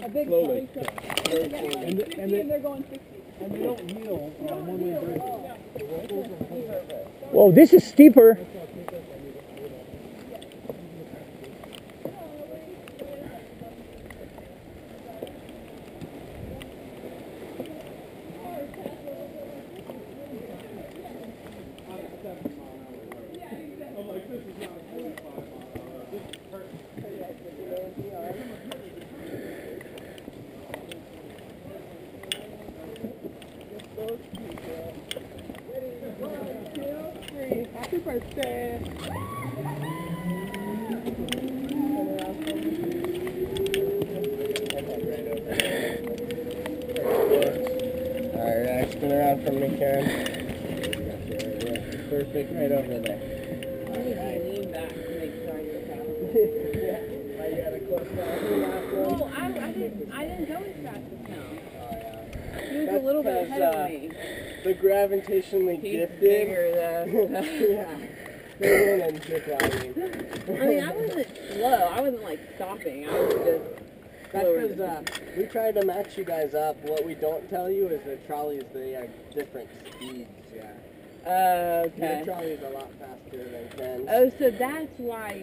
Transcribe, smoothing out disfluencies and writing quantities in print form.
A big slowly. and they're going 60. And they don't kneel when we break. Whoa, this is steeper. Happy birthday. Alright, spin around from me, Karen. Perfect, right over there. Lean back to make sure you're Yeah, why you gotta close down? Oh, I didn't go as fast as him. He was a That's little bit ahead of me. The gravitationally He's gifted. bigger than. Yeah. They win and zip lining. I mean, I wasn't slow. I wasn't like stopping. I was just. That's because we tried to match you guys up. What we don't tell you is the trolleys, they are different speeds, yeah. Okay. Your trolley is a lot faster than Ken's. Oh, so that's why